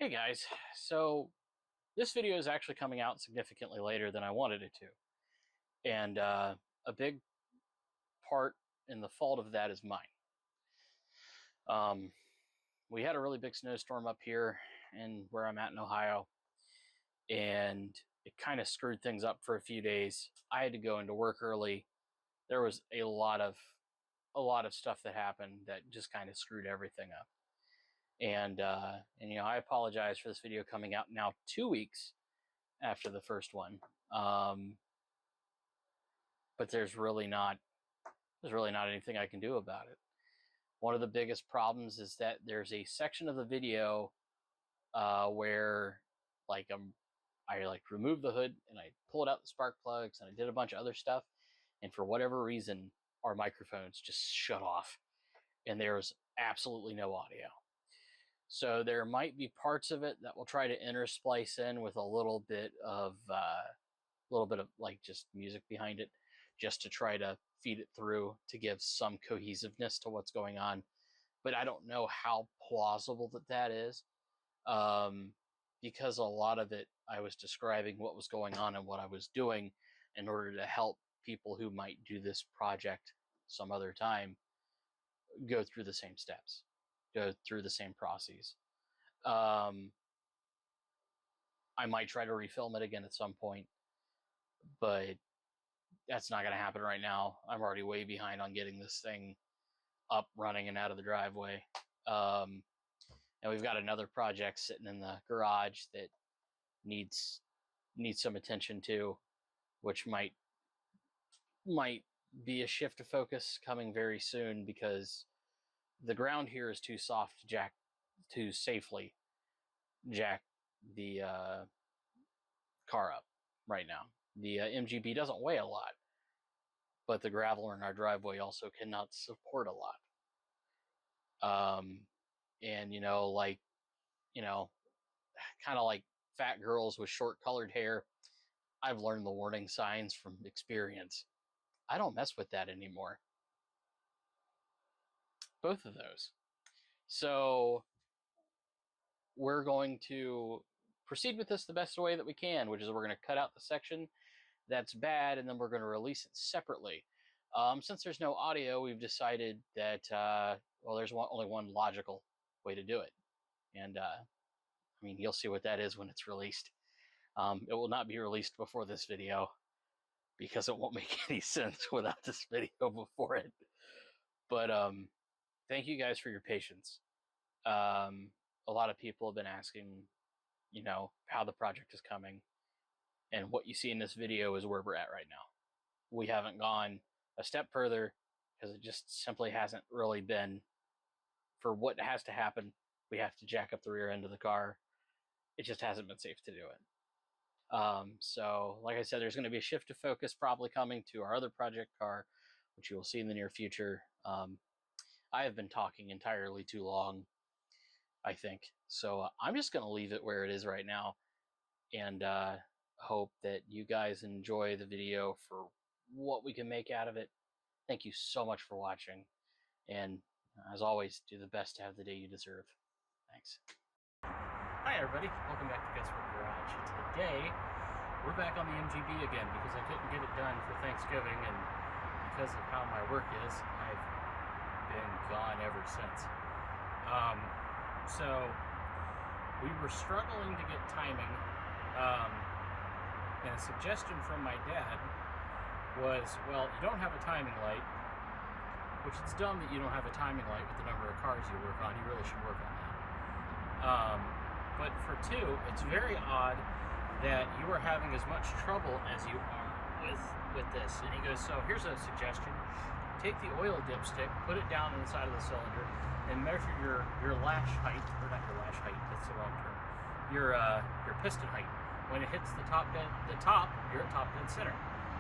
Hey guys, so this video is actually coming out significantly later than I wanted it to. And a big part in the fault of that is mine. We had a really big snowstorm up here in where I'm at in Ohio, and it kind of screwed things up for a few days. I had to go into work early. There was a lot of stuff that happened that just kind of screwed everything up. And I apologize for this video coming out now 2 weeks after the first one. But there's really not anything I can do about it. One of the biggest problems is that there's a section of the video where I removed the hood and I pulled out the spark plugs and I did a bunch of other stuff, and for whatever reason our microphones just shut off and there's absolutely no audio. So there might be parts of it that we'll try to intersplice in with a little bit of like just music behind it, just to try to feed it through to give some cohesiveness to what's going on. But I don't know how plausible that is, because a lot of it I was describing what was going on and what I was doing in order to help people who might do this project some other time go through the same steps, go through the same processes. I might try to refilm it again at some point, but that's not going to happen right now. I'm already way behind on getting this thing up, running, and out of the driveway. And we've got another project sitting in the garage that needs some attention to, which might be a shift of focus coming very soon, because the ground here is too soft to safely jack the car up right now. The MGB doesn't weigh a lot, but the gravel in our driveway also cannot support a lot. And kind of like fat girls with short colored hair, I've learned the warning signs from experience. I don't mess with that anymore. Both of those. So we're going to proceed with this the best way that we can, which is we're going to cut out the section that's bad, and then we're going to release it separately. Since there's no audio, we've decided that there's only one logical way to do it, and you'll see what that is when it's released. It will not be released before this video, because it won't make any sense without this video before it. But thank you guys for your patience. A lot of people have been asking, how the project is coming, and what you see in this video is where we're at right now. We haven't gone a step further because it just simply hasn't really been. For what has to happen, we have to jack up the rear end of the car. It just hasn't been safe to do it. So like I said, there's going to be a shift of focus probably coming to our other project car, which you will see in the near future. I have been talking entirely too long, I think. So I'm just going to leave it where it is right now, and hope that you guys enjoy the video for what we can make out of it. Thank you so much for watching, and as always, do the best to have the day you deserve. Thanks. Hi everybody, welcome back to Guesswork Garage. Today, we're back on the MGB again because I couldn't get it done for Thanksgiving, and because of how my work is, I've been gone ever since. So we were struggling to get timing, and a suggestion from my dad was, well, you don't have a timing light, which it's dumb that you don't have a timing light with the number of cars you work on. You really should work on that. But for two, it's very odd that you are having as much trouble as you are with this. And he goes, so here's a suggestion. Take the oil dipstick, put it down inside of the cylinder, and measure your lash height, or not your lash height, that's the wrong term, your piston height. When it hits the top, you're at top dead center.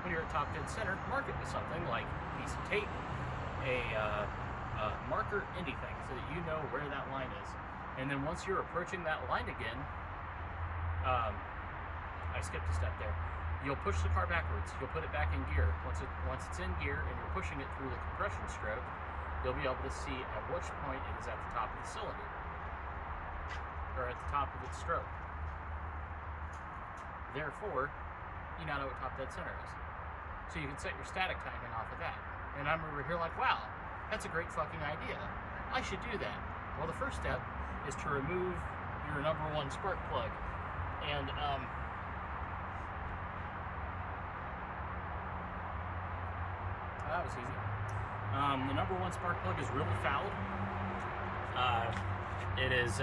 When you're at top dead center, mark it with something like a piece of tape, a marker, anything, so that you know where that line is. And then once you're approaching that line again, I skipped a step there. You'll push the car backwards. You'll put it back in gear. Once it's in gear and you're pushing it through the compression stroke, you'll be able to see at which point it is at the top of the cylinder. or at the top of its stroke. Therefore, you now know what top dead center is. So you can set your static timing off of that. And I'm over here like, wow, that's a great fucking idea. I should do that. Well, the first step is to remove your number one spark plug. And that was easy. The number one spark plug is really fouled. It is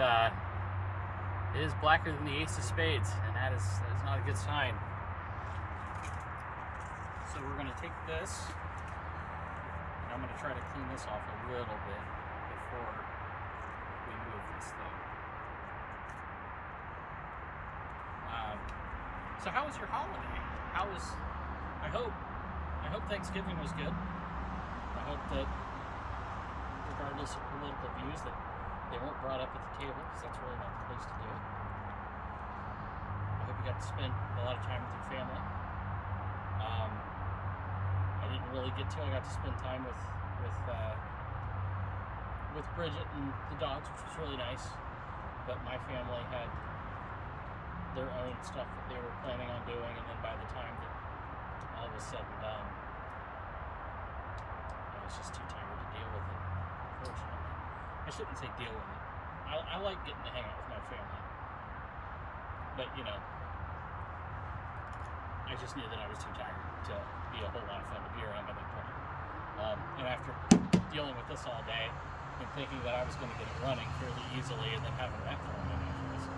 blacker than the ace of spades, and that is not a good sign. So we're going to take this, and I'm going to try to clean this off a little bit before we move this thing. So how was your holiday? I hope Thanksgiving was good. I hope that, regardless of political views, that they weren't brought up at the table, because that's really not the place to do it. I hope you got to spend a lot of time with your family. I didn't really get to. I got to spend time with Bridget and the dogs, which was really nice. But my family had their own stuff that they were planning on doing, and then by the time that all was said and done, I was just too tired to deal with it, unfortunately. I shouldn't say deal with it. I like getting to hang out with my family. But, you know, I just knew that I was too tired to be a whole lot of fun to be around at that point. And after dealing with this all day and thinking that I was going to get it running fairly easily and then having that thrown in afterwards,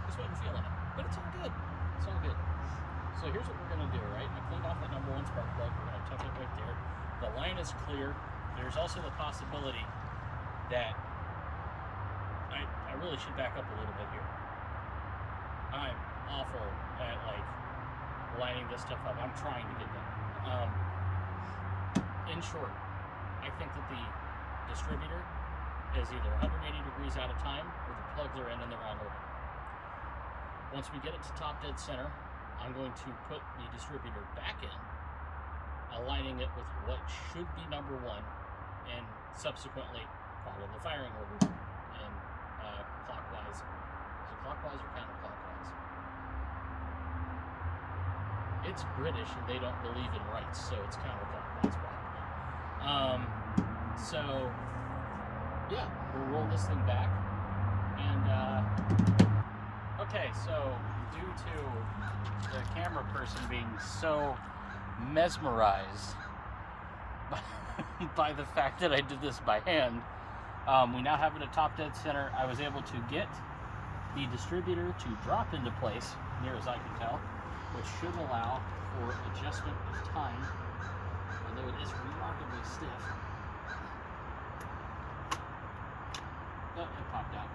just wasn't feeling it. But it's all good. It's all good. So here's what we're going to do, right? I cleaned off that number one spark plug. We're going to tuck it right there. The line is clear. There's also the possibility that I really should back up a little bit here. I'm awful at, like, lining this stuff up. I'm trying to get better. In short, I think that the distributor is either 180 degrees out of time or the plugs are in the wrong order. Once we get it to top dead center, I'm going to put the distributor back in, aligning it with what should be number one, and subsequently follow the firing order in clockwise. Is it clockwise or counterclockwise? It's British and they don't believe in rights, so it's counterclockwise probably. So yeah, we'll roll this thing back. And okay, so due to the camera person being so mesmerized by the fact that I did this by hand, we now have it at top dead center. I was able to get the distributor to drop into place, near as I can tell, which should allow for adjustment of time, although it is remarkably stiff. Oh, it popped out.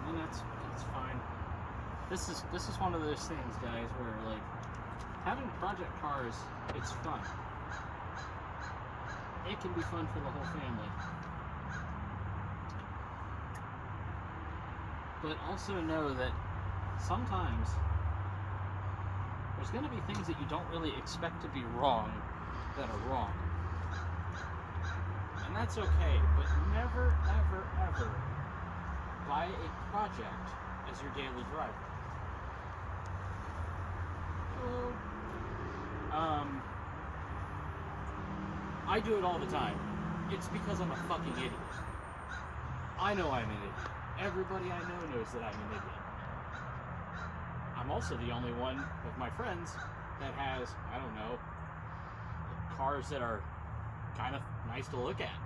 And that's fine. This is one of those things, guys, where, like, having project cars, it's fun. It can be fun for the whole family. But also know that sometimes there's going to be things that you don't really expect to be wrong that are wrong. And that's okay, but never, ever, ever buy a project as your daily driver. I do it all the time. It's because I'm a fucking idiot. I know I'm an idiot. Everybody I know knows that I'm an idiot. I'm also the only one of my friends that has, I don't know, cars that are kind of nice to look at.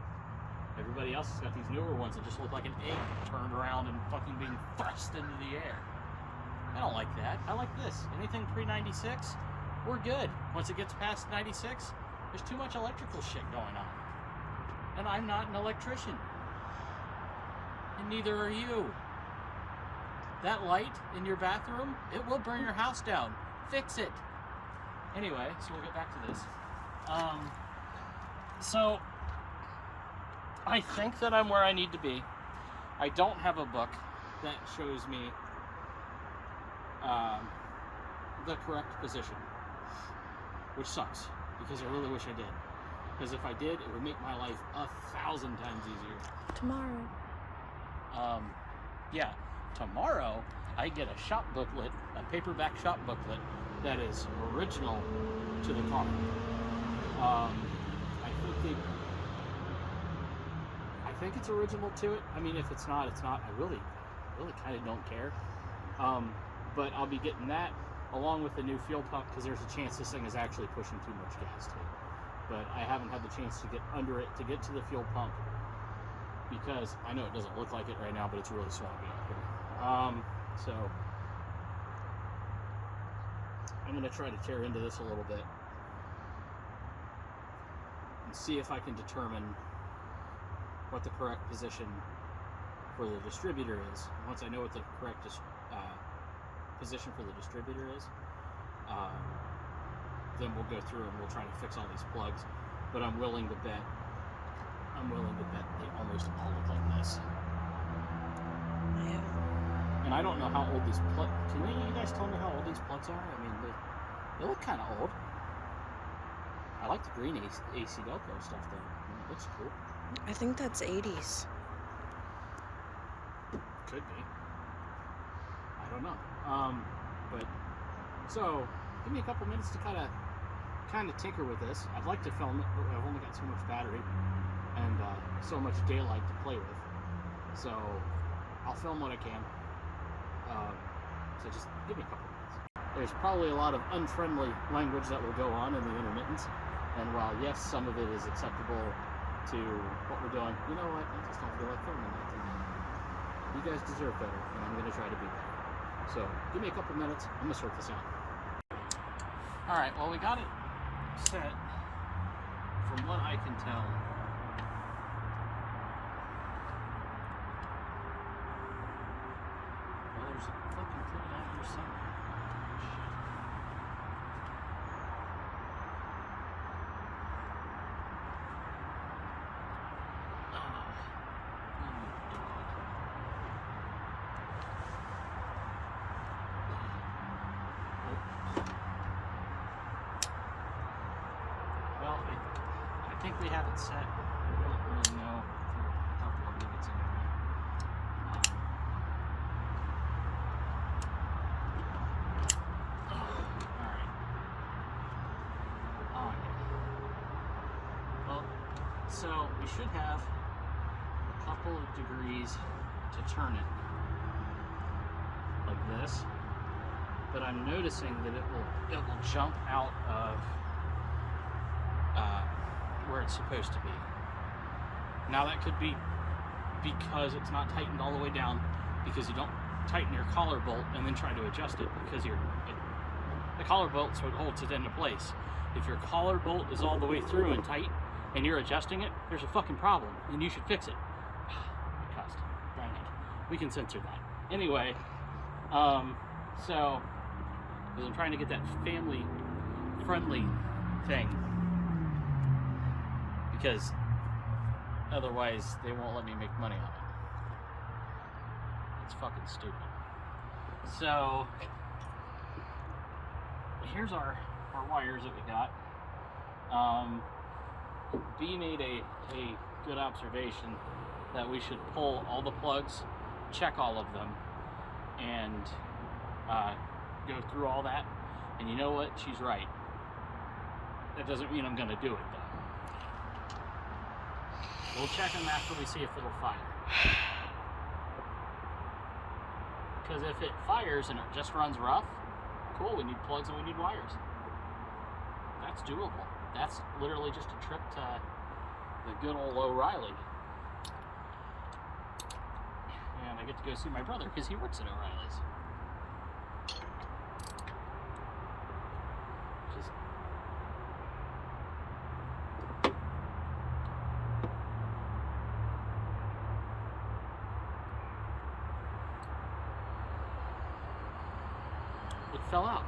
Everybody else has got these newer ones that just look like an egg turned around and fucking being thrust into the air. I don't like that. I like this. Anything pre-96, we're good. Once it gets past 96, there's too much electrical shit going on. And I'm not an electrician. And neither are you. That light in your bathroom, it will burn your house down. Fix it. Anyway, so we'll get back to this. So, I think that I'm where I need to be. I don't have a book that shows me the correct position, which sucks, because I really wish I did. Because if I did, it would make my life 1,000 times easier. Tomorrow. Yeah, tomorrow I get a shop booklet, a paperback shop booklet that is original to the car. I think it's original to it. I mean, if it's not, it's not. I really kind of don't care. But I'll be getting that along with the new fuel pump because there's a chance this thing is actually pushing too much gas too. But I haven't had the chance to get under it to get to the fuel pump because I know it doesn't look like it right now, but it's really swampy out here. So I'm gonna try to tear into this a little bit and see if I can determine what the correct position for the distributor is. Once I know what the correct position for the distributor is, then we'll go through and we'll try to fix all these plugs. But I'm willing to bet they almost all look like this. Yeah. And I don't know how old these plugs. Can you guys tell me how old these plugs are? I mean, they look kind of old. I like the green AC Velcro stuff though. I mean, it looks cool. I think that's 80s. Could be. I don't know. But so give me a couple minutes to kind of tinker with this. I'd like to film it, but I've only got so much battery and so much daylight to play with. So I'll film what I can. So just give me a couple minutes. There's probably a lot of unfriendly language that will go on in the intermittents. And while yes, some of it is acceptable to what we're doing, you know what? I just don't feel like filming that today. You guys deserve better, and I'm going to try to be better. So give me a couple minutes. I'm going to sort this out. All right. Well, we got it set. From what I can tell, well, there's a fucking clip out here somewhere. I think we have it set. I don't really know for a couple of minutes anyway. Alright. Well, so we should have a couple of degrees to turn it like this. But I'm noticing that it will jump out of where it's supposed to be. Now that could be because it's not tightened all the way down, because you don't tighten your collar bolt and then try to adjust it, because the collar bolt's what holds it into place. If your collar bolt is all the way through and tight and you're adjusting it, there's a fucking problem and you should fix it. I cussed. Dang it. We can censor that. Anyway, so because I'm trying to get that family friendly thing, because otherwise they won't let me make money on it. It's fucking stupid. So here's our wires that we got. B made a good observation that we should pull all the plugs, check all of them, and go through all that. And you know what? She's right. That doesn't mean I'm going to do it, though. We'll check them after we see if it'll fire. Because if it fires and it just runs rough, cool, we need plugs and we need wires. That's doable. That's literally just a trip to the good old O'Reilly. And I get to go see my brother because he works at O'Reilly's. It fell out.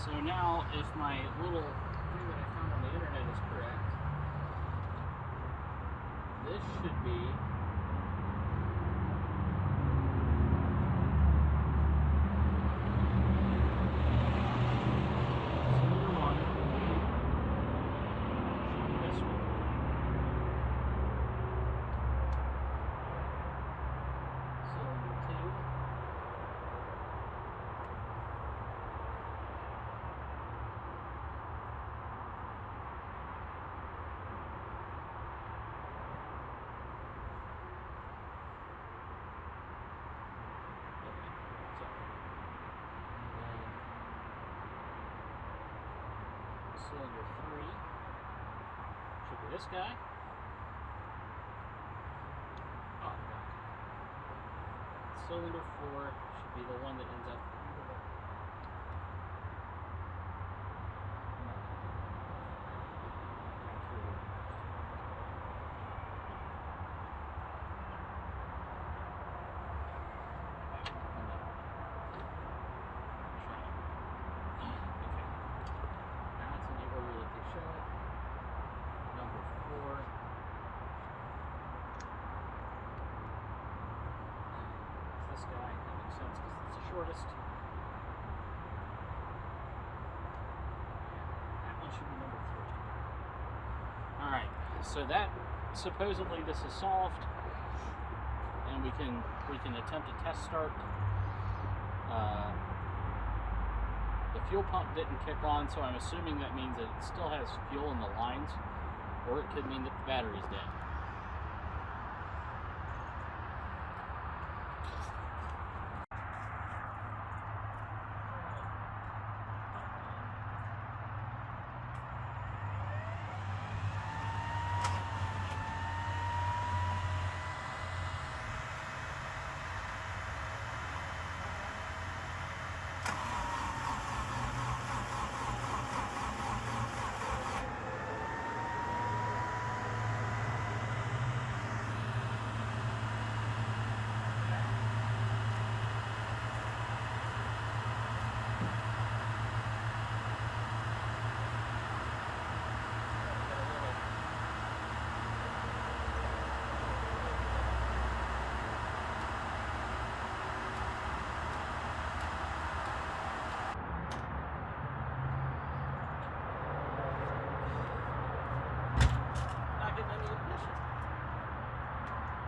So now, if my little thing that I found on the internet is correct, this should be cylinder 1. cylinder 3 should be this guy. Oh, no. Cylinder 4 should be the one that ends up under the... This guy, that makes sense because it's the shortest. That one should be number 3. Alright, so that supposedly this is solved, and we can attempt a test start. The fuel pump didn't kick on, so I'm assuming that means that it still has fuel in the lines, or it could mean that the battery's dead.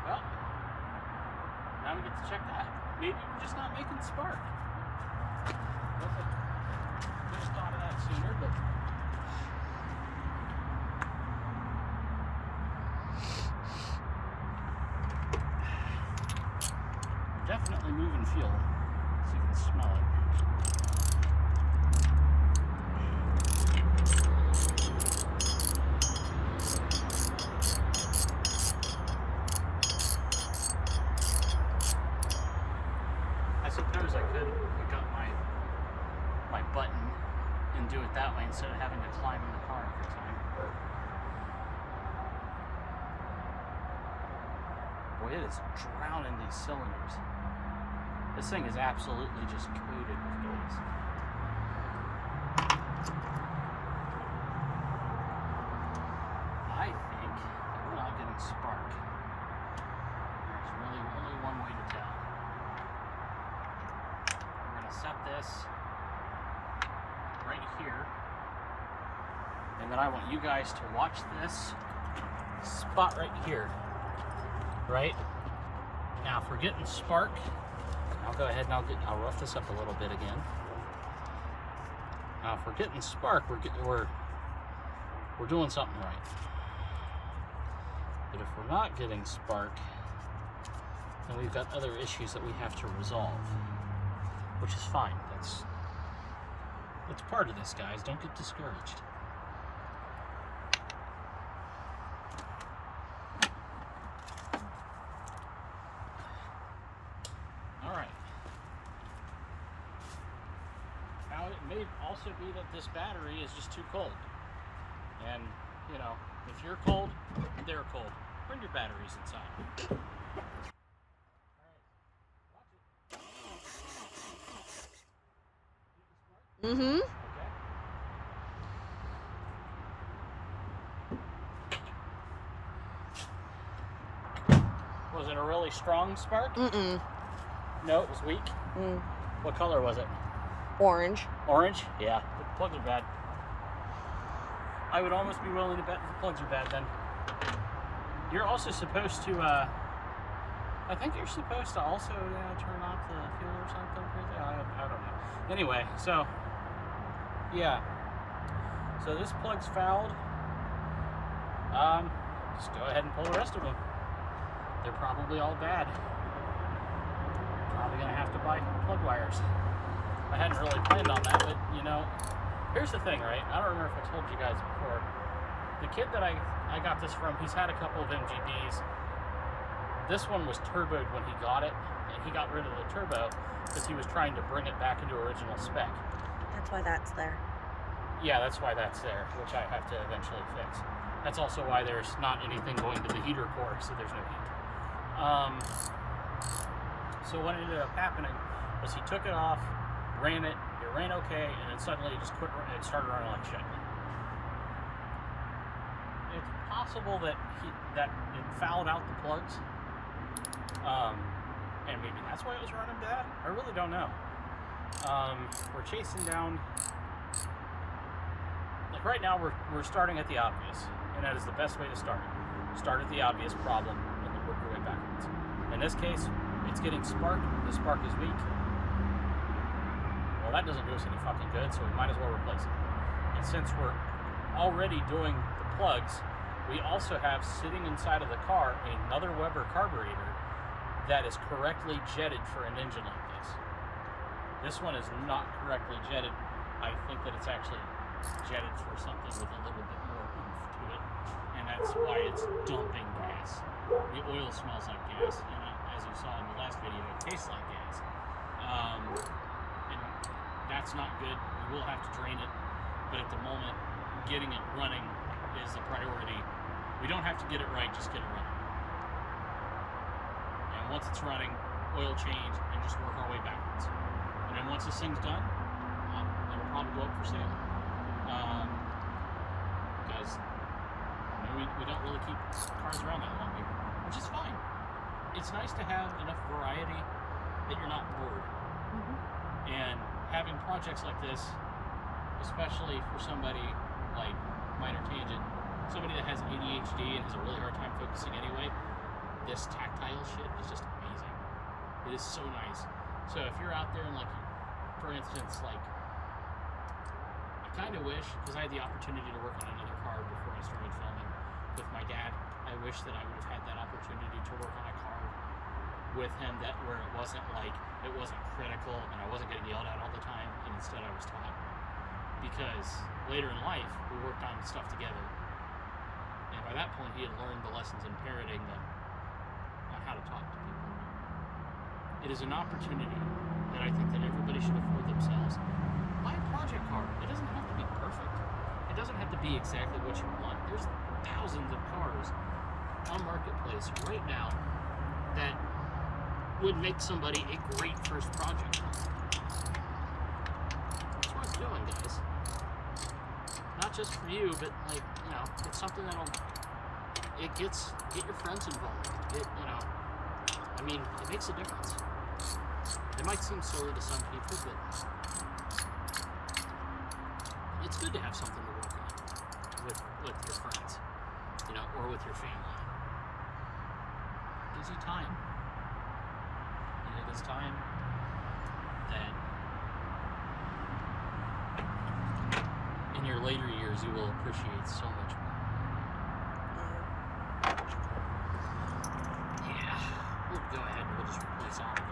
Well, now we get to check that. Maybe we're just not making spark. Just thought of that sooner, but definitely moving fuel, so you can smell it. I suppose I could pick up my button and do it that way instead of having to climb in the car every time. Boy, it is drowning these cylinders. This thing is absolutely just coated with goals. I think that we're not getting spark. There's really only one way to tell. We're going to set this right here. And then I want you guys to watch this spot right here. Right? Now, if we're getting spark, I'll go ahead and I'll rough this up a little bit again. Now, if we're getting spark, we're doing something right. But if we're not getting spark, then we've got other issues that we have to resolve, which is fine. That's part of this, guys. Don't get discouraged. May also be that this battery is just too cold. And, you know, if you're cold, they're cold. Bring your batteries inside. Mm-hmm. Okay. Was it a really strong spark? Mm-mm. No, it was weak? Mm. What color was it? Orange. Orange? Yeah. The plugs are bad. I would almost be willing to bet the plugs are bad then. You're also supposed to, I think you're supposed to also turn off the fuel or something crazy. I don't know. Anyway, so, yeah. So this plug's fouled. Just go ahead and pull the rest of them. They're probably all bad. Probably gonna have to buy plug wires. I hadn't really planned on that, but you know, Here's the thing, right? I don't remember if I told you guys before. The kid that I got this from, he's had a couple of MGBs. This one was turboed when he got it, and he got rid of the turbo because he was trying to bring it back into original spec. That's why that's there. Yeah, that's why that's there, which I have to eventually fix. That's also why there's not anything going to the heater core, so there's no heat. So what ended up happening was he took it off, ran it ran okay, and then suddenly it just quit. It started running like shit. It's possible that it fouled out the plugs, and maybe that's why it was running bad. I really don't know. We're chasing down. Like right now, we're starting at the obvious, and that is the best way to start. Start at the obvious problem, and then work your way backwards. In this case, it's getting spark. The spark is weak. Well, that doesn't do us any fucking good, so we might as well replace it. And since we're already doing the plugs, we also have sitting inside of the car another Weber carburetor that is correctly jetted for an engine like this. This one is not correctly jetted. I think that it's actually jetted for something with a little bit more oomph to it, and that's why it's dumping gas. The oil smells like gas, and as you saw in the last video, it tastes like gas. And that's not good. We will have to drain it, but at the moment, getting it running is the priority. We don't have to get it right, just get it running. And once it's running, oil change, and just work our way backwards. And then once this thing's done, it'll probably go up for sale. Because we don't really keep cars around that long here, which is fine. It's nice to have enough variety that you're not bored. Mm-hmm. And having projects like this, especially for somebody like Minor Tangent, somebody that has ADHD and has a really hard time focusing anyway, this tactile shit is just amazing. It is so nice. So if you're out there and like, for instance, like, I kind of wish, because I had the opportunity to work on another car before I started filming with my dad, I wish that I would have had that opportunity to work on a car with him that where it wasn't critical and I wasn't getting yelled at all the time, and instead I was taught. Because later in life we worked on stuff together, and by that point he had learned the lessons in parenting on how to talk to people. It is an opportunity that I think that everybody should afford themselves. Buy a project car. It doesn't have to be perfect. It doesn't have to be exactly what you want. There's thousands of cars on Marketplace right now that would make somebody a great first project. It's worth doing, guys. Not just for you, but like, you know, it's something that'll get your friends involved. I mean, it makes a difference. It might seem silly to some people, but it's good to have something to work on with your friends, you know, or with your family. It gives you time. And it is time that in your later years you will appreciate so much more. Yeah, we'll go ahead and we'll just replace all of them.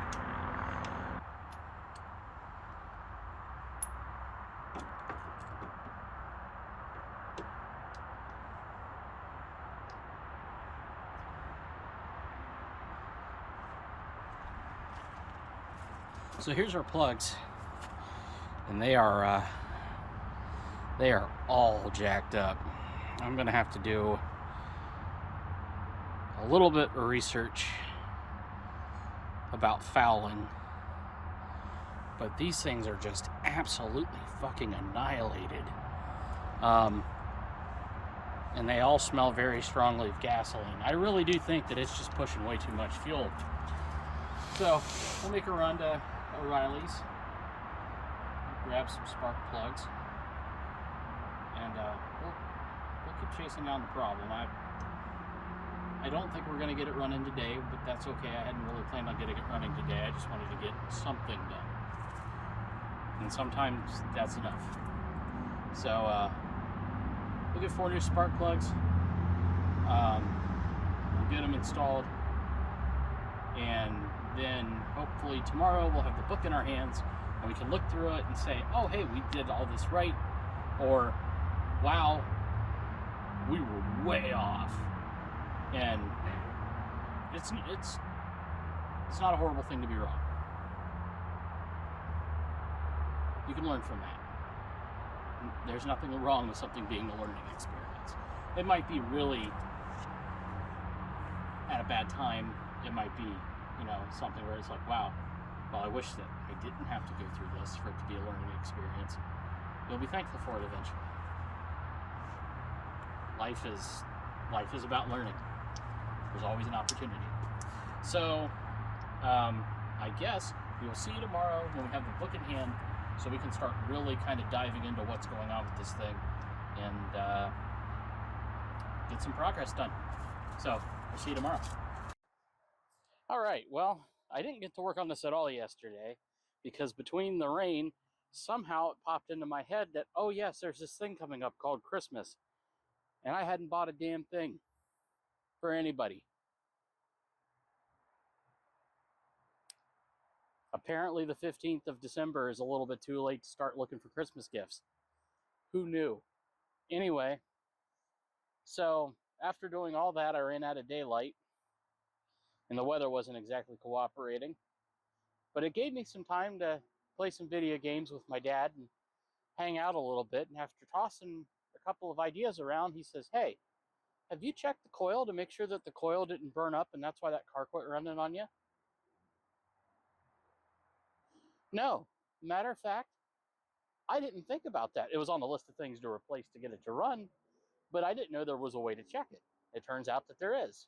So here's our plugs, and they are all jacked up. I'm gonna have to do a little bit of research about fouling, but these things are just absolutely fucking annihilated. And they all smell very strongly of gasoline. I really do think that it's just pushing way too much fuel. So we'll make a run to O'Reilly's, grab some spark plugs, and we'll keep chasing down the problem. I don't think we're going to get it running today, but that's okay. I hadn't really planned on getting it running today. I just wanted to get something done, and sometimes that's enough. So we'll get 4 new spark plugs. We'll get them installed, and then hopefully tomorrow we'll have the book in our hands and we can look through it and say, oh hey, we did all this right, or wow, we were way off. And it's not a horrible thing to be wrong. You can learn from that. There's nothing wrong with something being a learning experience. It might be really at a bad time. It might be, something where it's like, wow, well, I wish that I didn't have to go through this for it to be a learning experience. You'll be thankful for it eventually. Life is about learning. There's always an opportunity. So, I guess we will see you tomorrow when we have the book in hand, so we can start really kind of diving into what's going on with this thing and get some progress done. So, we'll see you tomorrow. All right, well, I didn't get to work on this at all yesterday because between the rain, somehow it popped into my head that, oh yes, there's this thing coming up called Christmas. And I hadn't bought a damn thing for anybody. Apparently the 15th of December is a little bit too late to start looking for Christmas gifts. Who knew? Anyway, so after doing all that, I ran out of daylight. And the weather wasn't exactly cooperating. But it gave me some time to play some video games with my dad and hang out a little bit. And after tossing a couple of ideas around, he says, hey, have you checked the coil to make sure that the coil didn't burn up and that's why that car quit running on you? No. Matter of fact, I didn't think about that. It was on the list of things to replace to get it to run, but I didn't know there was a way to check it. It turns out that there is.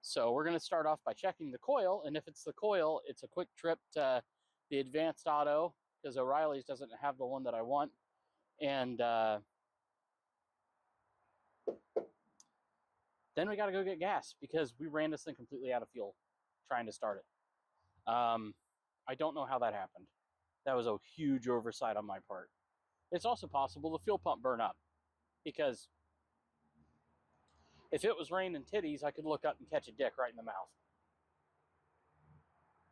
So we're going to start off by checking the coil, and if it's the coil, it's a quick trip to the Advanced Auto, because O'Reilly's doesn't have the one that I want, and then we got to go get gas, because we ran this thing completely out of fuel trying to start it. I don't know how that happened. That was a huge oversight on my part. It's also possible the fuel pump burned up, because if it was raining titties, I could look up and catch a dick right in the mouth.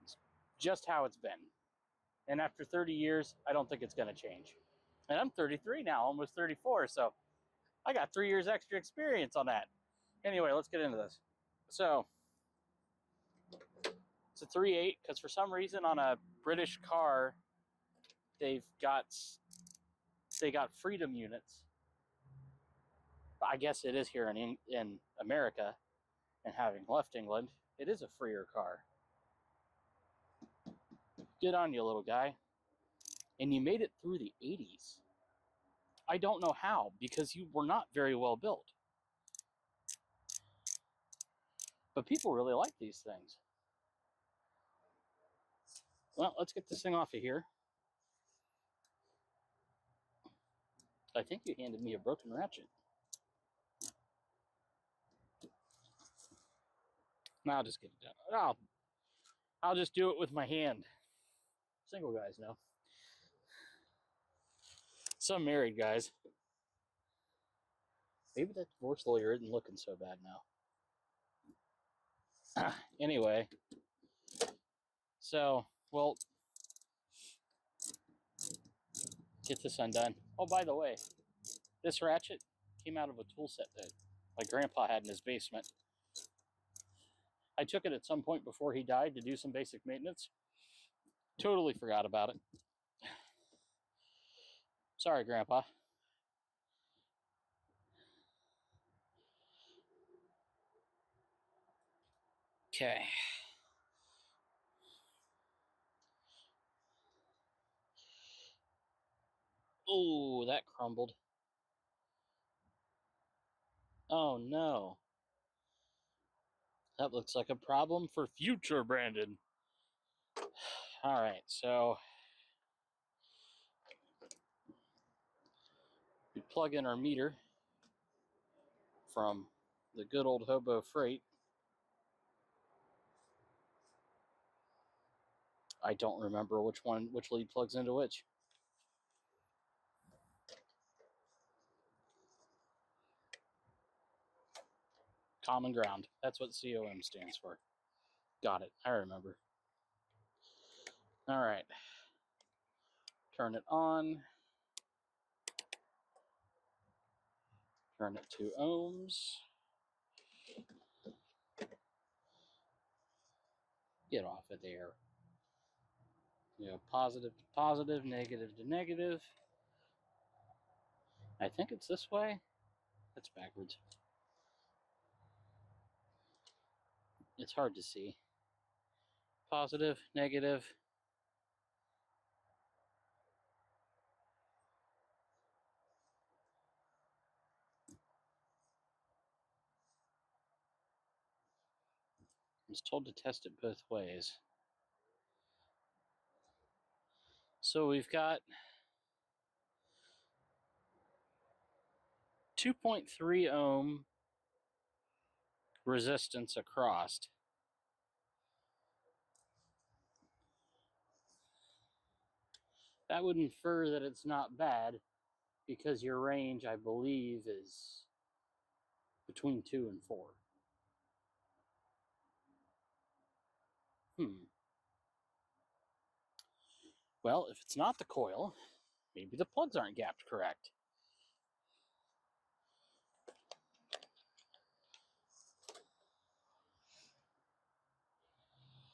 It's just how it's been. And after 30 years, I don't think it's going to change. And I'm 33 now, almost 34, so I got 3 years extra experience on that. Anyway, let's get into this. So, it's a 3.8, because for some reason on a British car, they got freedom units. I guess it is here in America, and having left England, it is a freer car. Good on you, little guy. And you made it through the 80s. I don't know how, because you were not very well built. But people really like these things. Well, let's get this thing off of here. I think you handed me a broken ratchet. No, I'll just get it done. I'll just do it with my hand. Single guys know. Some married guys. Maybe that divorce lawyer isn't looking so bad now. Anyway, so we'll get this undone. Oh, by the way, this ratchet came out of a tool set that my grandpa had in his basement. I took it at some point before he died to do some basic maintenance. Totally forgot about it. Sorry, Grandpa. Okay. Oh, that crumbled. Oh, no. That looks like a problem for future Brandon. All right, so we plug in our meter from the good old Hobo Freight. I don't remember which lead plugs into which. Common ground. That's what COM stands for. Got it. I remember. All right. Turn it on. Turn it to ohms. Get off of there. You know, positive to positive, negative to negative. I think it's this way. That's backwards. It's hard to see. Positive, negative. I was told to test it both ways. So we've got 2.3 ohm resistance across. That would infer that it's not bad because your range, I believe, is between 2 and 4. Well, if it's not the coil, maybe the plugs aren't gapped correct.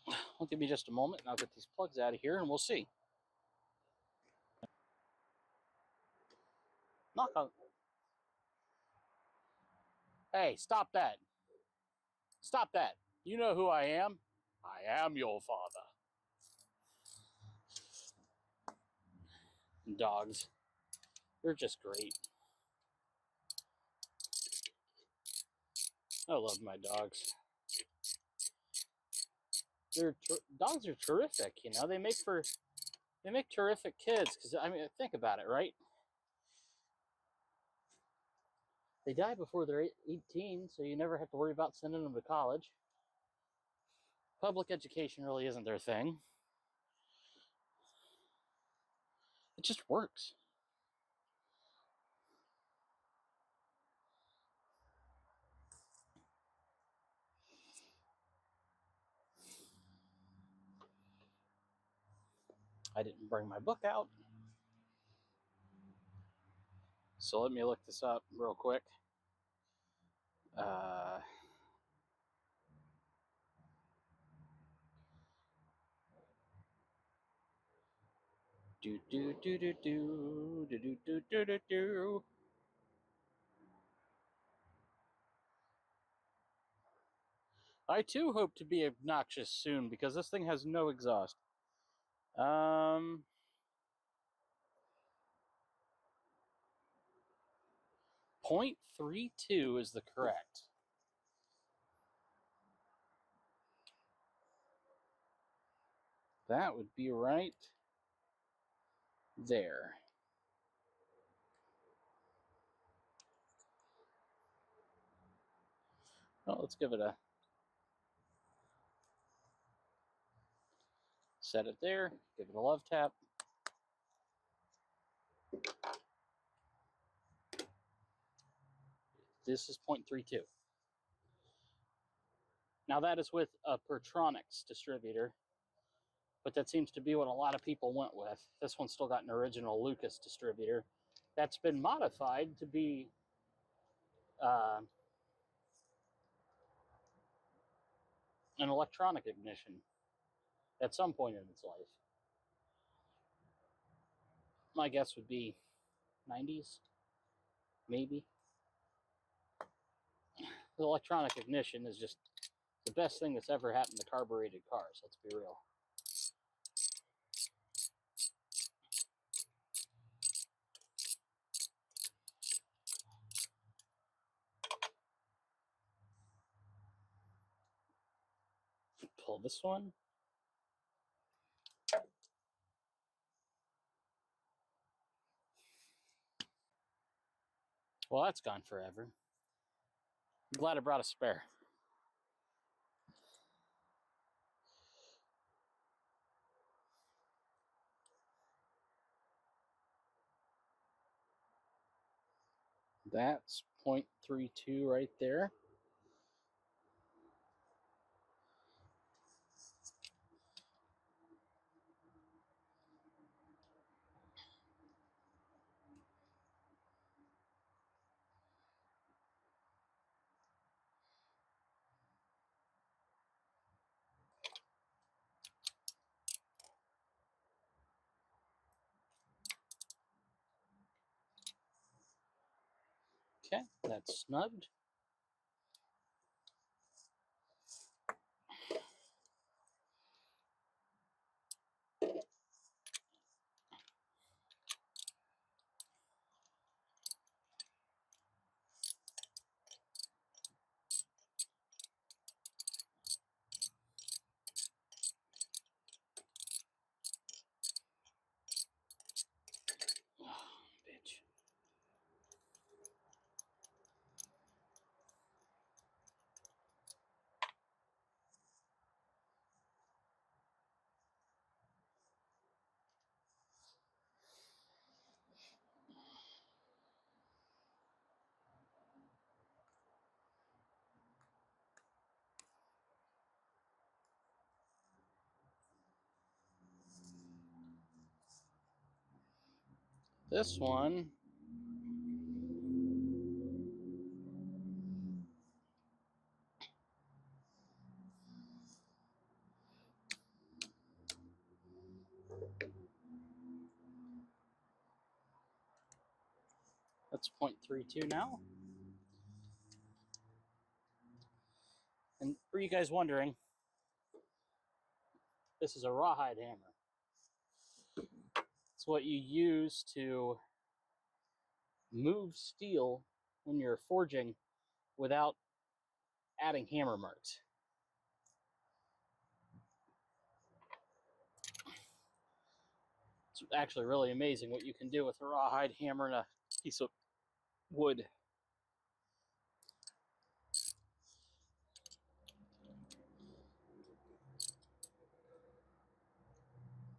Well, give me just a moment and I'll get these plugs out of here and we'll see. Knock on. Hey, stop that. Stop that. You know who I am? I am your father. Dogs. They're just great. I love my dogs. Dogs are terrific, you know. They make terrific kids because I mean, think about it, right? They die before they're 18, so you never have to worry about sending them to college. Public education really isn't their thing. It just works. I didn't bring my book out. So let me look this up real quick. Do do do do do do do do do do do. I too hope to be obnoxious soon because this thing has no exhaust. 0.32 is the correct. That would be right there. Well, let's give it a set it there, give it a love tap. This is 0.32. Now that is with a Pertronix distributor, but that seems to be what a lot of people went with. This one's still got an original Lucas distributor that's been modified to be an electronic ignition at some point in its life. My guess would be 90s, maybe. The electronic ignition is just the best thing that's ever happened to carbureted cars, let's be real. Pull this one. Well, that's gone forever. I'm glad I brought a spare. That's 0.32 right there. Okay, that's snugged. Bitch. This one, that's 0.32 now. And for you guys wondering, this is a rawhide hammer. It's what you use to move steel when you're forging without adding hammer marks. It's actually really amazing what you can do with a rawhide hammer and a piece of wood.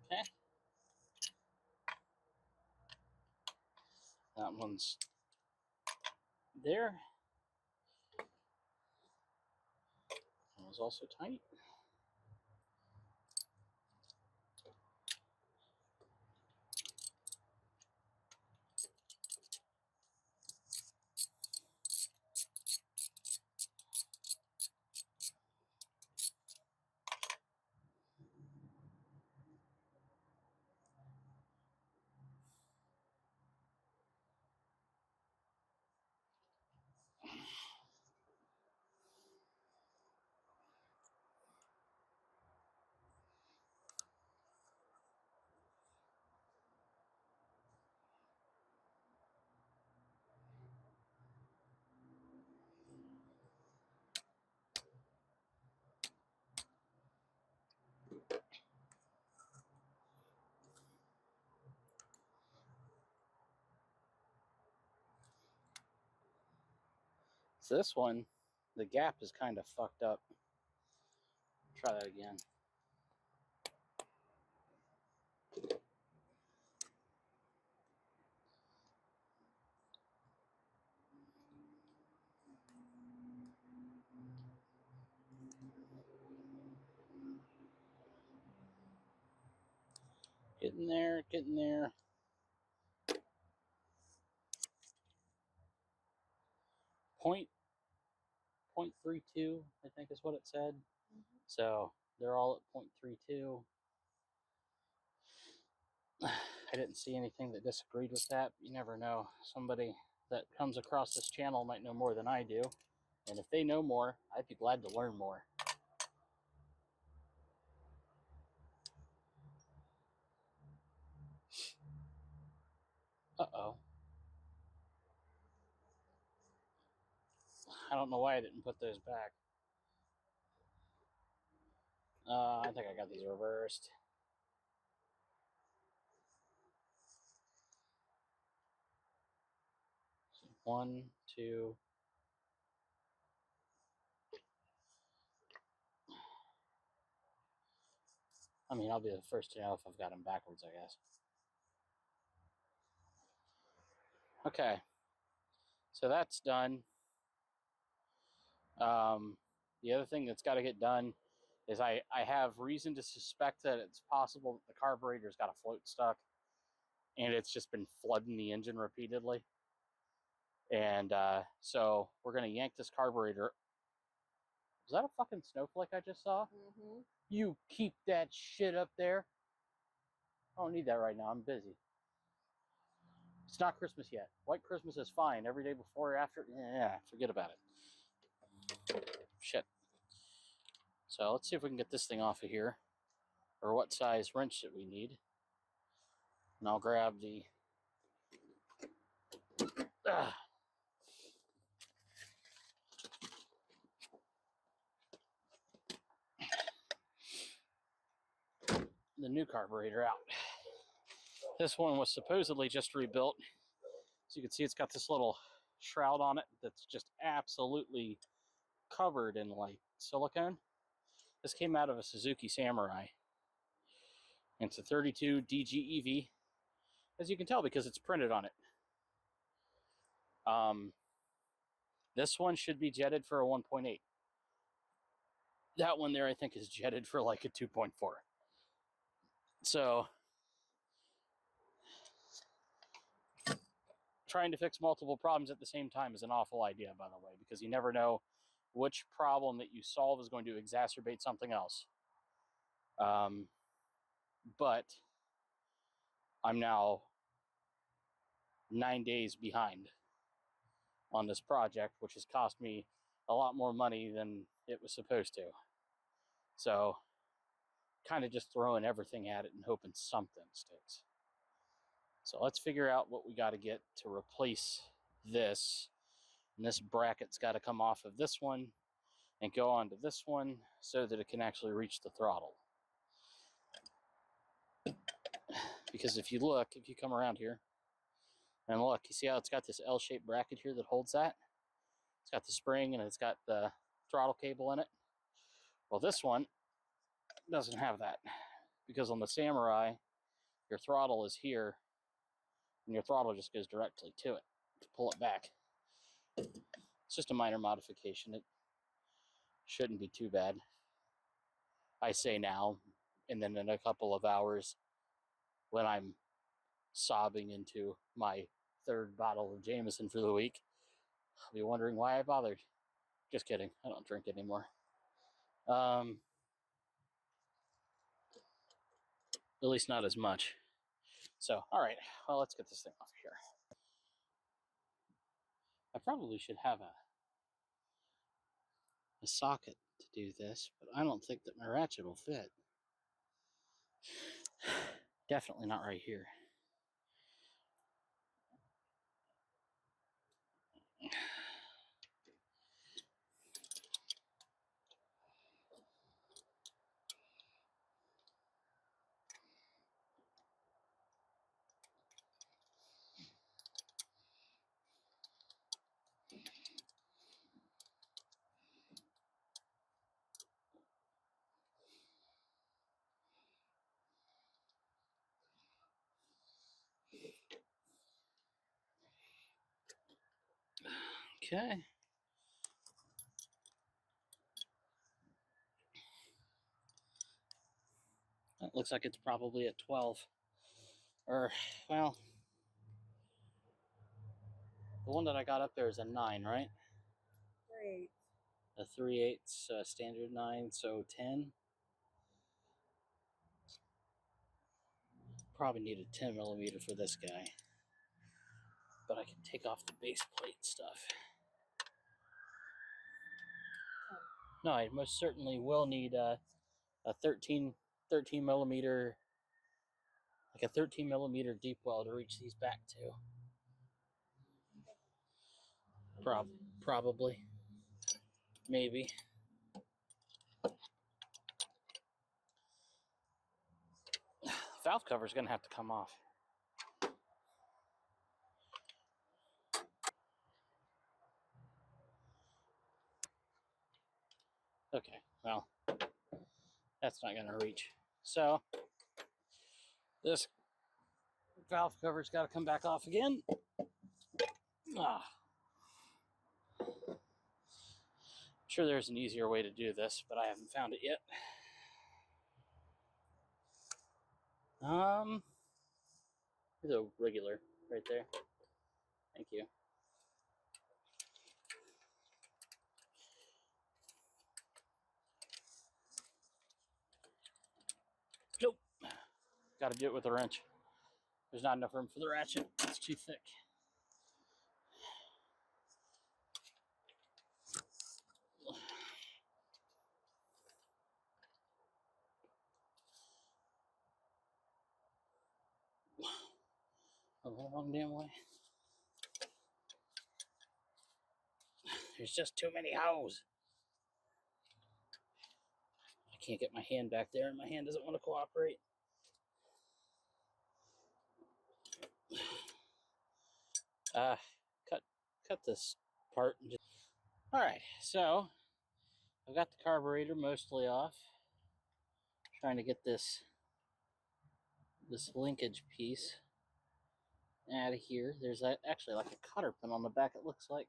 Okay. That one's there. That was also tight. So this one, the gap is kind of fucked up. Try that again. Getting there, getting there. Point 0.32, I think is what it said. So they're all at 0.32. I didn't see anything that disagreed with that. You never know. Somebody that comes across this channel might know more than I do. And if they know more, I'd be glad to learn more. Uh-oh. I don't know why I didn't put those back. I think I got these reversed. So 1, 2. I mean, I'll be the first to know if I've got them backwards, I guess. Okay. So that's done. The other thing that's got to get done is I have reason to suspect that it's possible that the carburetor's got a float stuck and it's just been flooding the engine repeatedly. And so we're going to yank this carburetor. Is that a fucking snowflake I just saw? Mm-hmm. You keep that shit up there. I don't need that right now. I'm busy. It's not Christmas yet. White Christmas is fine. Every day before or after, yeah, forget about it. Shit. So let's see if we can get this thing off of here, or what size wrench that we need. And I'll grab the new carburetor out. This one was supposedly just rebuilt. So you can see it's got this little shroud on it that's just absolutely covered in like silicone. This came out of a Suzuki Samurai. And it's a 32 DGEV, as you can tell because it's printed on it. This one should be jetted for a 1.8. That one there I think is jetted for like a 2.4. So trying to fix multiple problems at the same time is an awful idea, by the way, because you never know which problem that you solve is going to exacerbate something else. But I'm now 9 days behind on this project, which has cost me a lot more money than it was supposed to. So kind of just throwing everything at it and hoping something sticks. So let's figure out what we got to get to replace this. And this bracket's got to come off of this one and go onto this one so that it can actually reach the throttle. Because if you come around here and look, you see how it's got this L-shaped bracket here that holds that? It's got the spring and it's got the throttle cable in it. Well, this one doesn't have that, because on the Samurai, your throttle is here and your throttle just goes directly to it to pull it back. It's just a minor modification. It shouldn't be too bad. I say now, and then in a couple of hours, when I'm sobbing into my 3rd bottle of Jameson for the week, I'll be wondering why I bothered. Just kidding. I don't drink anymore. At least not as much. So, all right. Well, let's get this thing off here. I probably should have a socket to do this, but I don't think that my ratchet will fit. Definitely not right here. Okay. That looks like it's probably at 12. Or, well, the one that I got up there is a 9, right? 3/8. A 3/8 standard 9, so 10. Probably need a 10 millimeter for this guy. But I can take off the base plate stuff. No, I most certainly will need a 13 millimeter, like a 13 millimeter deep well to reach these back to. Probably. Maybe. Valve cover is going to have to come off. Okay, well, that's not going to reach. So, this valve cover's got to come back off again. Sure, there's an easier way to do this, but I haven't found it yet. There's a regular right there. Thank you. Nope. Got to do it with a wrench. There's not enough room for the ratchet. It's too thick. A long damn way. There's just too many holes. I can't get my hand back there, and my hand doesn't want to cooperate. Cut this part. All right, so I've got the carburetor mostly off. Trying to get this linkage piece out of here. There's actually like a cotter pin on the back, it looks like.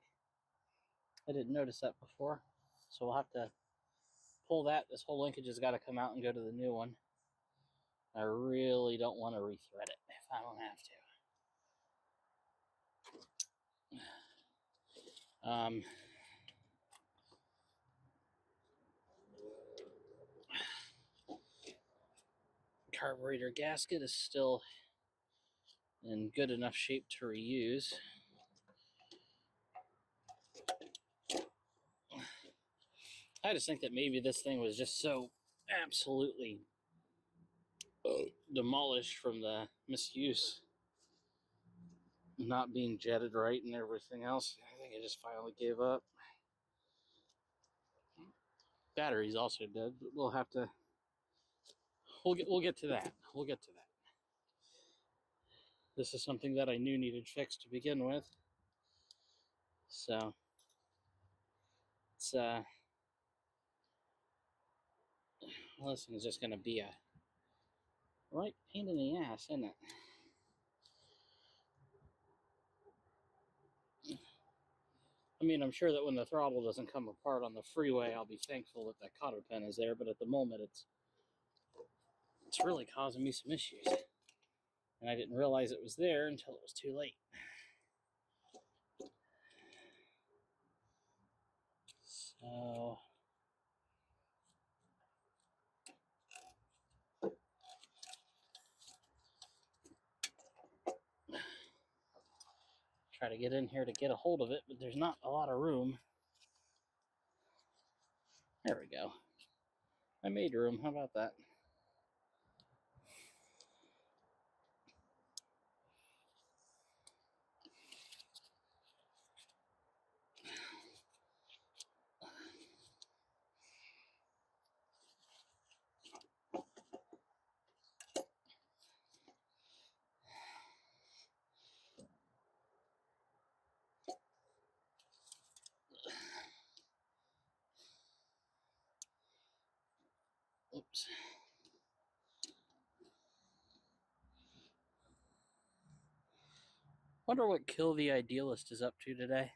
I didn't notice that before. So we'll have to pull that. This whole linkage has got to come out and go to the new one. I really don't want to rethread it if I don't have to. Carburetor gasket is still in good enough shape to reuse. I just think that maybe this thing was just so absolutely demolished from the misuse, not being jetted right and everything else. I think I just finally gave up. Battery's also dead, but we'll have to. We'll get to that. We'll get to that. This is something that I knew needed fixed to begin with. So it's well, this thing's just gonna be a right pain in the ass, isn't it? I mean, I'm sure that when the throttle doesn't come apart on the freeway, I'll be thankful that that cotter pin is there, but at the moment it's really causing me some issues. And I didn't realize it was there until it was too late. So try to get in here to get a hold of it, but there's not a lot of room. There we go. I made room. How about that? Oops. Wonder what Kill the Idealist is up to today.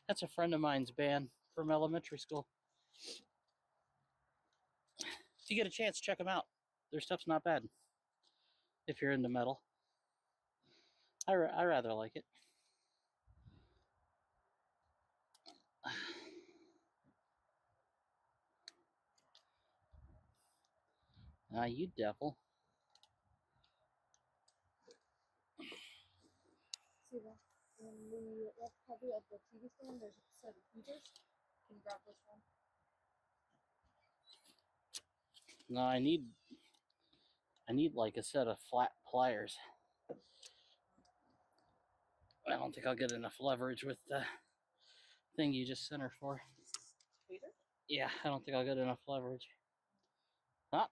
That's a friend of mine's band from elementary school. If you get a chance, check them out. Their stuff's not bad. If you're into metal. I rather like it. Ah, you devil. See that? And when you look probably at the TV stand, there's a set of heaters. Can you grab this one? No, I need like a set of flat pliers. I don't think I'll get enough leverage with the thing you just sent her for. Heater? Yeah, I don't think I'll get enough leverage. Ah,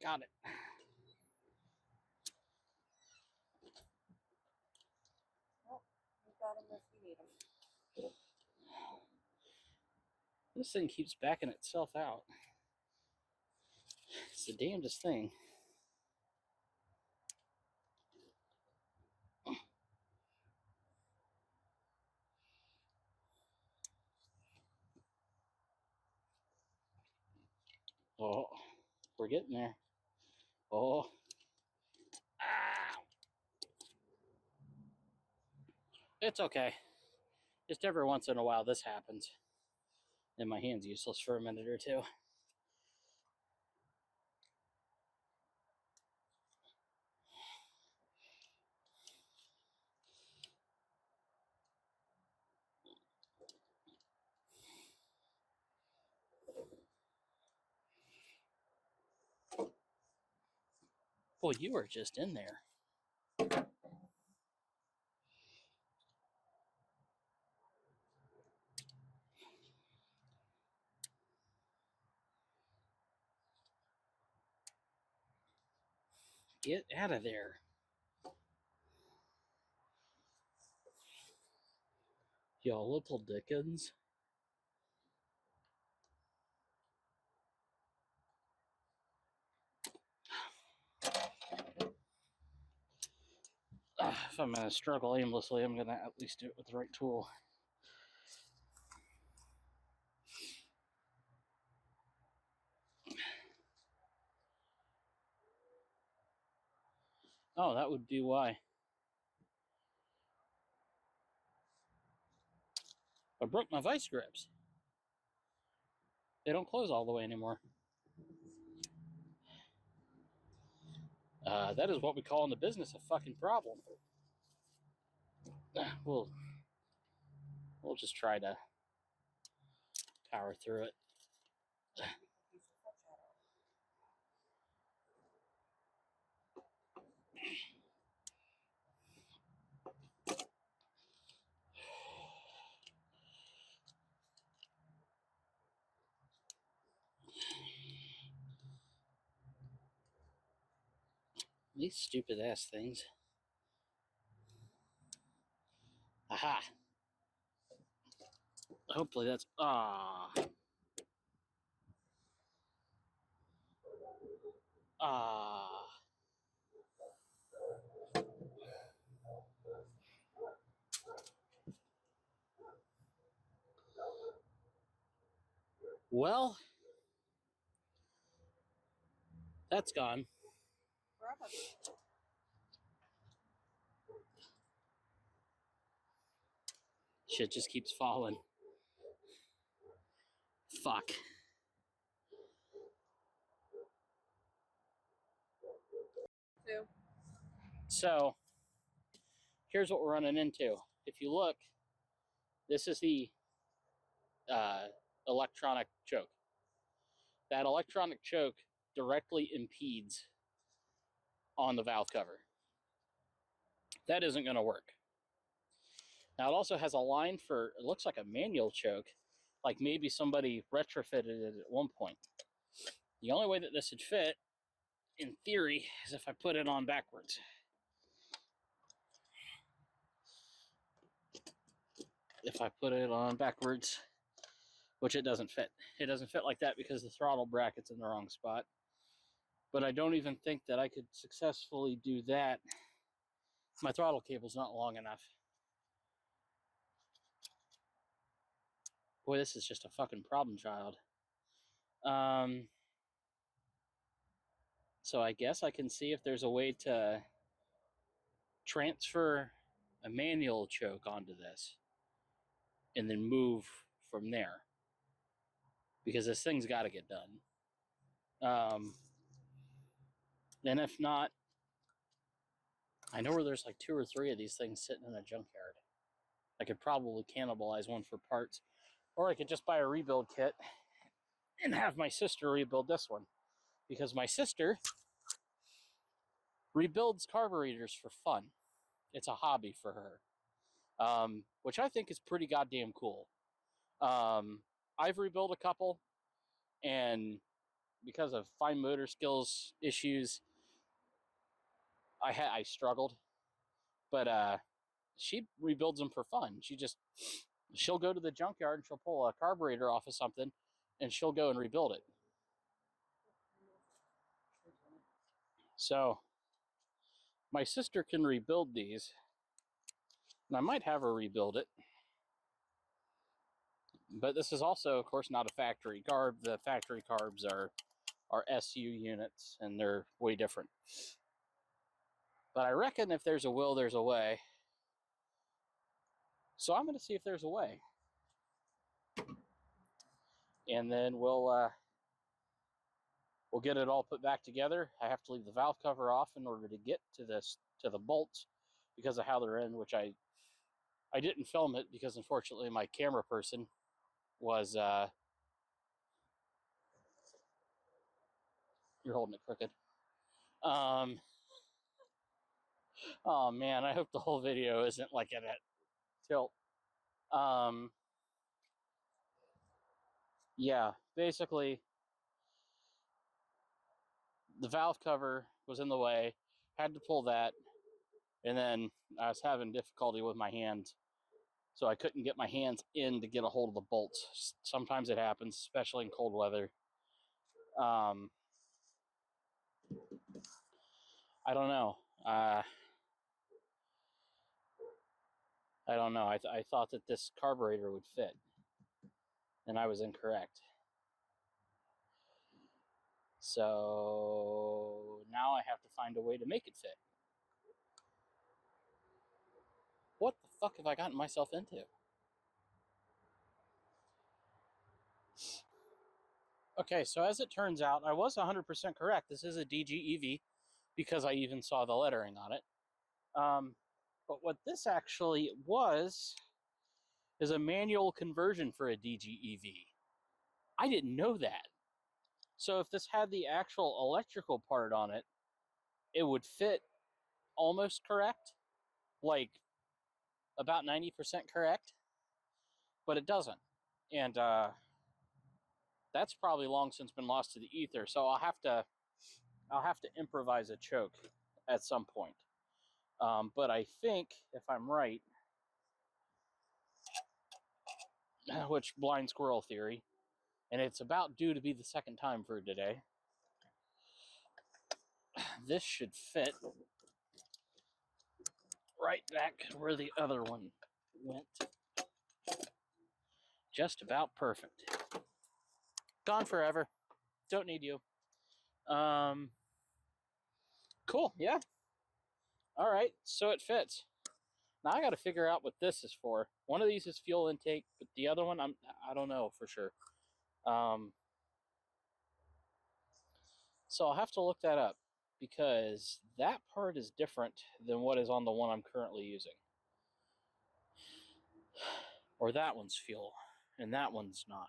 got it. Oh, we've got them if we need them. This thing keeps backing itself out. It's the damnedest thing. Oh, we're getting there. Oh. Ow. It's okay. Just every once in a while this happens. And my hand's useless for a minute or two. Boy, you were just in there. Get out of there. Y'all little dickens. If I'm going to struggle aimlessly, I'm going to at least do it with the right tool. Oh, that would be why. I broke my vice grips. They don't close all the way anymore. That is what we call in the business a fucking problem. We'll just try to power through it. These stupid ass things. Aha! Hopefully that's... Ah! Well, that's gone. Shit just keeps falling. Fuck. So, here's what we're running into. If you look, this is the electronic choke. That electronic choke directly impedes on the valve cover. That isn't going to work. Now, it also has a line for, it looks like a manual choke, like maybe somebody retrofitted it at one point. The only way that this would fit, in theory, is if I put it on backwards. If I put it on backwards, which it doesn't fit. It doesn't fit like that because the throttle bracket's in the wrong spot. But I don't even think that I could successfully do that. My throttle cable's not long enough. Boy, this is just a fucking problem child. So I guess I can see if there's a way to transfer a manual choke onto this and then move from there. Because this thing's got to get done. And if not, I know where there's like 2 or 3 of these things sitting in a junkyard. I could probably cannibalize one for parts. Or I could just buy a rebuild kit and have my sister rebuild this one. Because my sister rebuilds carburetors for fun. It's a hobby for her. Which I think is pretty goddamn cool. I've rebuilt a couple, and because of fine motor skills issues, I struggled. But she rebuilds them for fun. She'll go to the junkyard and she'll pull a carburetor off of something, and she'll go and rebuild it. So my sister can rebuild these, and I might have her rebuild it. But this is also, of course, not a factory carb. The factory carbs are SU units, and they're way different. But I reckon if there's a will, there's a way. So I'm going to see if there's a way. And then we'll get it all put back together. I have to leave the valve cover off in order to get to the bolts because of how they're in, which I didn't film it because unfortunately my camera person was you're holding it crooked. Oh man, I hope the whole video isn't like at that tilt. Yeah, basically the valve cover was in the way, had to pull that, and then I was having difficulty with my hands, so I couldn't get my hands in to get a hold of the bolts. Sometimes it happens, especially in cold weather. I don't know. I don't know. I thought that this carburetor would fit, and I was incorrect. So now I have to find a way to make it fit. What the fuck have I gotten myself into? Okay, so as it turns out, I was 100% correct. This is a DGEV because I even saw the lettering on it. But what this actually was is a manual conversion for a DGEV. I didn't know that. So if this had the actual electrical part on it, it would fit almost correct, like about 90% correct, but it doesn't. And that's probably long since been lost to the ether. So I'll have to improvise a choke at some point. But I think, if I'm right, which blind squirrel theory, and it's about due to be the second time for today, this should fit right back where the other one went. Just about perfect. Gone forever. Don't need you. Cool, yeah. All right, so it fits. Now I got to figure out what this is for. One of these is fuel intake, but the other one I don't know for sure. So I'll have to look that up because that part is different than what is on the one I'm currently using. Or that one's fuel, and that one's not.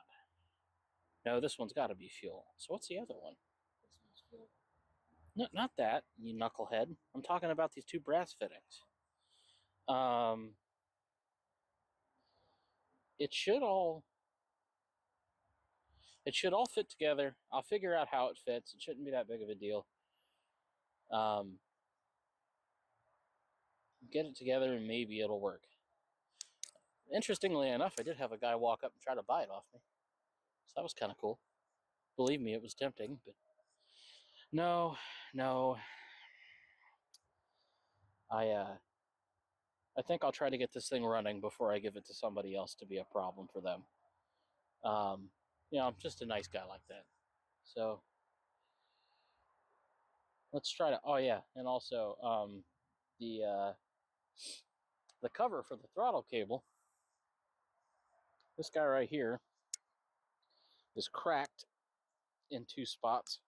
No, this one's got to be fuel. So what's the other one? This one's fuel. No, not that, you knucklehead. I'm talking about these two brass fittings. It should all fit together. I'll figure out how it fits. It shouldn't be that big of a deal. Get it together and maybe it'll work. Interestingly enough, I did have a guy walk up and try to buy it off me. So that was kind of cool. Believe me, it was tempting, but no. I think I'll try to get this thing running before I give it to somebody else to be a problem for them. I'm just a nice guy like that. So let's try to. Oh yeah, and also the cover for the throttle cable. This guy right here is cracked in two spots.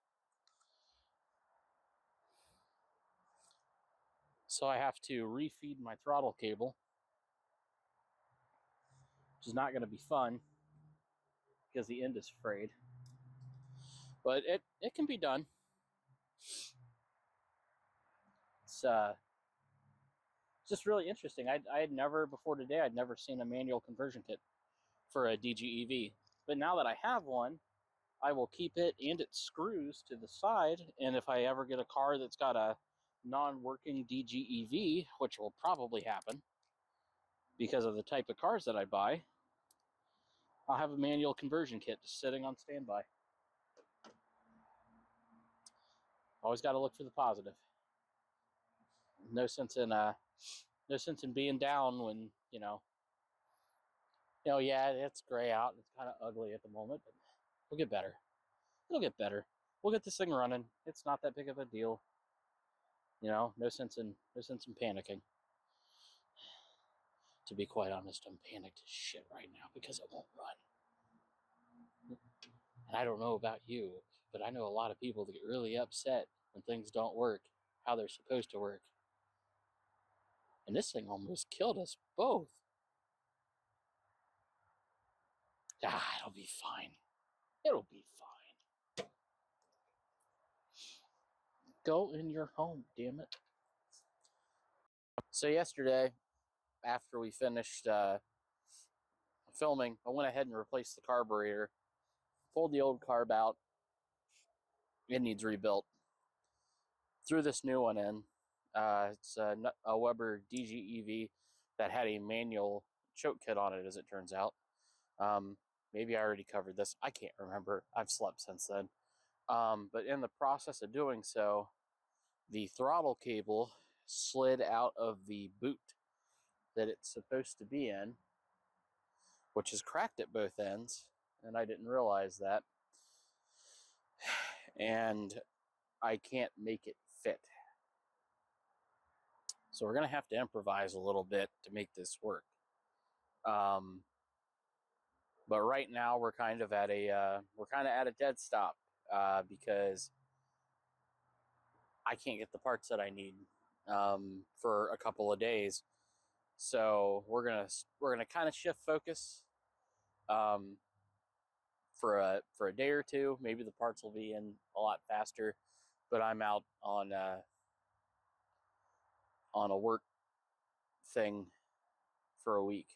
So I have to refeed my throttle cable, which is not going to be fun because the end is frayed. But it can be done. It's just really interesting. I had never, before today, I'd never seen a manual conversion kit for a DGEV. But now that I have one, I will keep it and its screws to the side. And if I ever get a car that's got a non-working DGEV, which will probably happen because of the type of cars that I buy, I'll have a manual conversion kit just sitting on standby. Always got to look for the positive. No sense in being down when, yeah, it's gray out. It's kind of ugly at the moment, but we'll get better. It'll get better. We'll get this thing running. It's not that big of a deal. No sense in panicking. To be quite honest, I'm panicked as shit right now because it won't run. And I don't know about you, but I know a lot of people that get really upset when things don't work how they're supposed to work. And this thing almost killed us both. It'll be fine. It'll be fine. Go in your home, damn it. So yesterday, after we finished filming, I went ahead and replaced the carburetor, pulled the old carb out. It needs rebuilt. Threw this new one in. It's a Weber DGEV that had a manual choke kit on it, as it turns out. Maybe I already covered this. I can't remember. I've slept since then. But in the process of doing so, the throttle cable slid out of the boot that it's supposed to be in, which is cracked at both ends, and I didn't realize that. And I can't make it fit. So we're going to have to improvise a little bit to make this work. But right now we're kind of at a dead stop because I can't get the parts that I need for a couple of days. So we're gonna kind of shift focus for a day or two. Maybe the parts will be in a lot faster, but I'm out on a work thing for a week.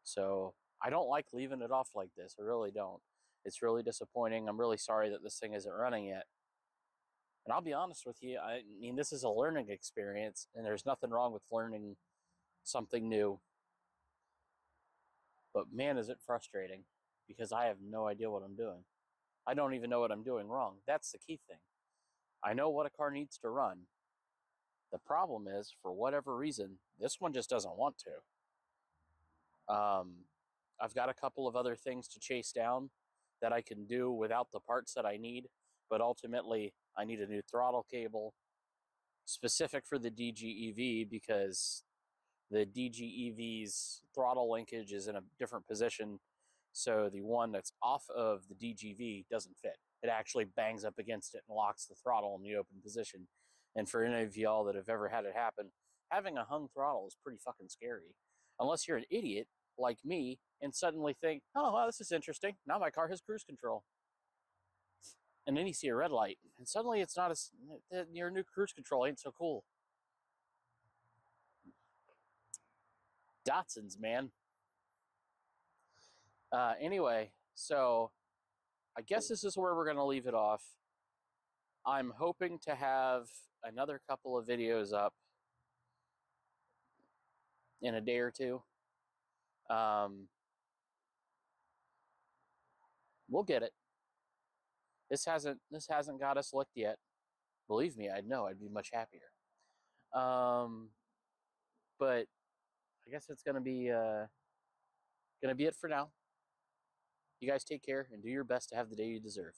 So I don't like leaving it off like this. I really don't. It's really disappointing. I'm really sorry that this thing isn't running yet. And I'll be honest with you, I mean, this is a learning experience, and there's nothing wrong with learning something new. But man, is it frustrating, because I have no idea what I'm doing. I don't even know what I'm doing wrong. That's the key thing. I know what a car needs to run. The problem is, for whatever reason, this one just doesn't want to. I've got a couple of other things to chase down that I can do without the parts that I need, but ultimately I need a new throttle cable specific for the DGEV, because the DGEV's throttle linkage is in a different position, so the one that's off of the DGV doesn't fit. It actually bangs up against it and locks the throttle in the open position. And for any of y'all that have ever had it happen, having a hung throttle is pretty fucking scary. Unless you're an idiot like me and suddenly think, oh, wow, this is interesting. Now my car has cruise control. And then you see a red light, and suddenly it's not as, your new cruise control ain't so cool. Datsuns, man. Anyway, so I guess this is where we're going to leave it off. I'm hoping to have another couple of videos up in a day or two. We'll get it. This hasn't got us licked yet. Believe me, I'd be much happier. But I guess it's gonna be it for now. You guys take care and do your best to have the day you deserve.